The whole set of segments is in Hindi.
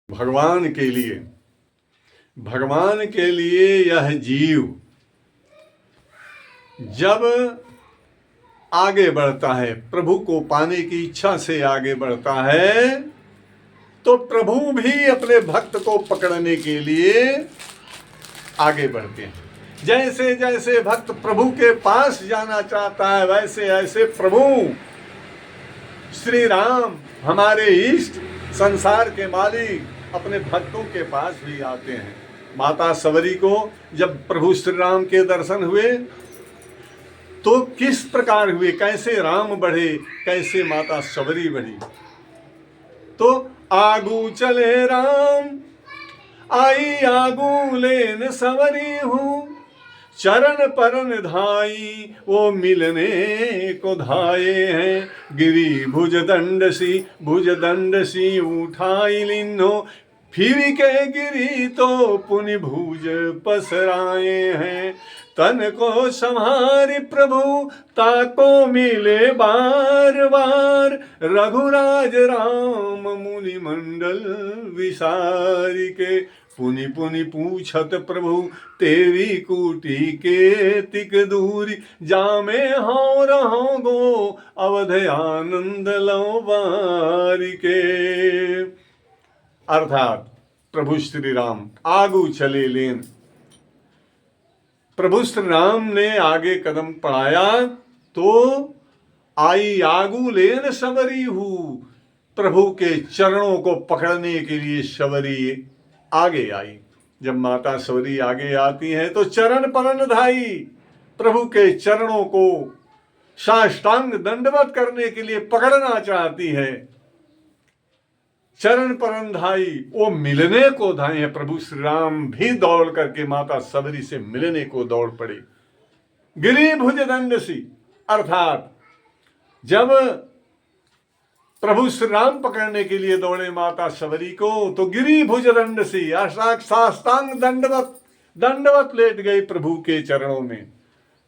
भगवान के लिए यह जीव जब आगे बढ़ता है, प्रभु को पाने की इच्छा से आगे बढ़ता है, तो प्रभु भी अपने भक्त को पकड़ने के लिए आगे बढ़ते हैं। जैसे जैसे भक्त प्रभु के पास जाना चाहता है, वैसे ऐसे प्रभु श्री राम हमारे इष्ट, संसार के मालिक अपने भक्तों के पास भी आते हैं। माता सबरी को जब प्रभु श्री राम के दर्शन हुए तो किस प्रकार हुए, कैसे राम बढ़े, कैसे माता सबरी बढ़ी। तो आगू चले राम, आई आगू लेन सवरी हूँ, चरण परन धाई वो मिलने को धाये हैं। गिरी भुज दंड सी उठाई लिन्नो, फिर के गिरी तो पुनि भुज पसराए हैं। तन को संहारि प्रभु ताको मिले बार बार, रघुराज राम मुनि मंडल विसारी के। पुनि पुनि पूछत प्रभु तेरी कूटी के तिक दूरी, जामे हो रहो गो अवध आनंद लो बारी के। अर्थात प्रभु श्री राम आगू चले लेन, प्रभु श्री राम ने आगे कदम बढ़ाया तो आई आगू लेन सबरी हूँ, प्रभु के चरणों को पकड़ने के लिए सबरी आगे आई। जब माता सबरी आगे आती है तो चरण परन धाई, प्रभु के चरणों को साष्टांग दंडवत करने के लिए पकड़ना चाहती है। चरण परन धाई, वो मिलने को धाए हैं। प्रभु श्री राम भी दौड़ करके माता सबरी से मिलने को दौड़ पड़े। गिरी भुज दंड सी, अर्थात जब प्रभु श्री राम पकड़ने के लिए दौड़े माता सबरी को, तो गिरी भुज दंड सी, साष्टांग दंडवत लेट गई प्रभु के चरणों में।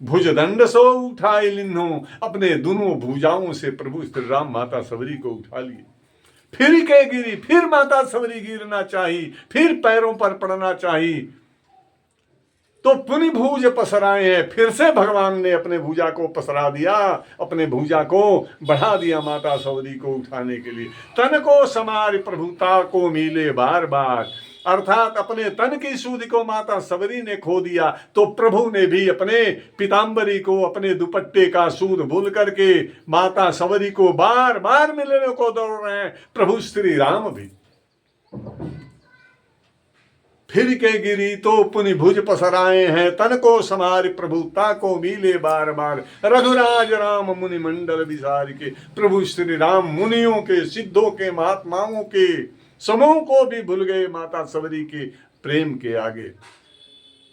भुज दंड सो उठाए लिन्हो, अपने दोनों भुजाओं से प्रभु श्री राम माता सबरी को उठा लिए। फिर के गिरी, फिर माता सबरी गिरना चाहिए, फिर पैरों पर पड़ना चाहिए, तो पुनि भुज पसराए हैं। फिर से भगवान ने अपने भुजा को पसरा दिया, अपने भुजा को बढ़ा दिया माता सबरी को उठाने के लिए। तन को समार प्रभुता को मिले बार बार, अर्थात अपने तन की सूध को माता सबरी ने खो दिया, तो प्रभु ने भी अपने पीताम्बरी को, अपने दुपट्टे का सूद भूल करके माता सबरी को बार बार मिलने को दौड़ रहे हैं। प्रभु श्री राम भी फिर के गिरी तो पुनि भुज पसराए हैं। तन को समार प्रभुता को मिले बार बार, रघुराज राम मुनि मंडल विसार के। प्रभु श्री राम मुनियों के, सिद्धों के, महात्माओं के समूह को भी भूल गए माता सबरी के प्रेम के आगे।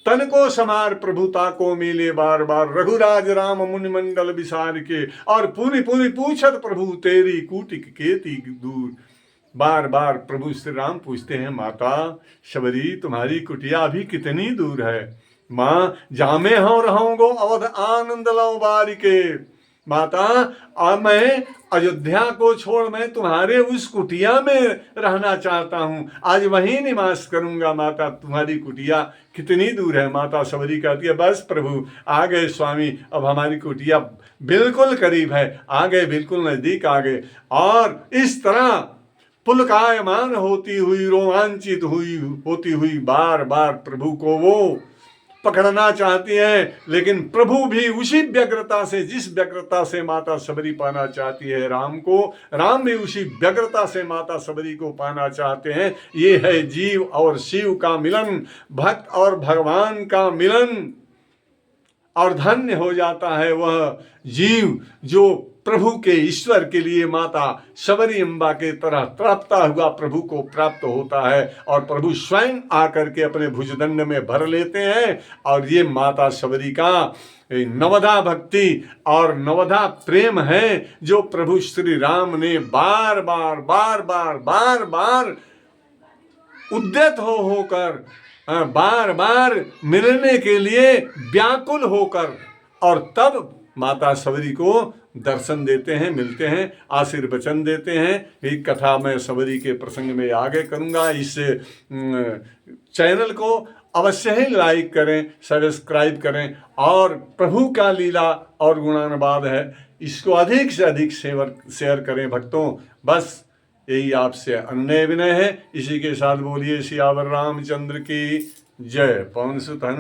तन को समार प्रभुता को मिले बार बार, रघुराज राम मुनि मंडल विसार के। और पुनि पुनि पूछत प्रभु तेरी कूटिक केति दूर, बार बार प्रभु श्री राम पूछते हैं, माता सबरी तुम्हारी कुटिया अभी कितनी दूर है। माँ जामे हो रहूंगो अवध आनंद लो बारी के। माता अब मैं अयोध्या को छोड़ मैं तुम्हारे उस कुटिया में रहना चाहता हूँ, आज वहीं निवास करूंगा। माता तुम्हारी कुटिया कितनी दूर है। माता सबरी कहती है, बस प्रभु आ गए स्वामी, अब हमारी कुटिया बिल्कुल करीब है, आ गए, बिल्कुल नजदीक आ गए। और इस तरह पुलकायमान होती हुई, रोमांचित होती हुई बार बार प्रभु को वो पकड़ना चाहती है। लेकिन प्रभु भी उसी व्यग्रता से, जिस व्यग्रता से माता सबरी पाना चाहती है राम को, राम भी उसी व्यग्रता से माता सबरी को पाना चाहते हैं। ये है जीव और शिव का मिलन, भक्त और भगवान का मिलन। और धन्य हो जाता है वह जीव जो प्रभु के ईश्वर के लिए माता सबरी अम्बा के तरह तड़पता हुआ प्रभु को प्राप्त होता है। और प्रभु स्वयं आकर के अपने भुजदंड में भर लेते हैं। और ये माता सबरी का नवधा भक्ति और नवधा प्रेम है, जो प्रभु श्री राम ने बार बार बार बार बार बार उद्यत होकर बार बार मिलने के लिए व्याकुल होकर, और तब माता सबरी को दर्शन देते हैं, मिलते हैं, आशीर्वचन देते हैं। ये कथा मैं सबरी के प्रसंग में आगे करूँगा। इस चैनल को अवश्य ही लाइक करें, सब्सक्राइब करें, और प्रभु का लीला और गुणानुवाद है, इसको अधिक से अधिक शेयर करें भक्तों। बस यही आपसे अनुनय विनय है। इसी के साथ बोलिए सियावर रामचंद्र की जय। पवन सुत हनुमान।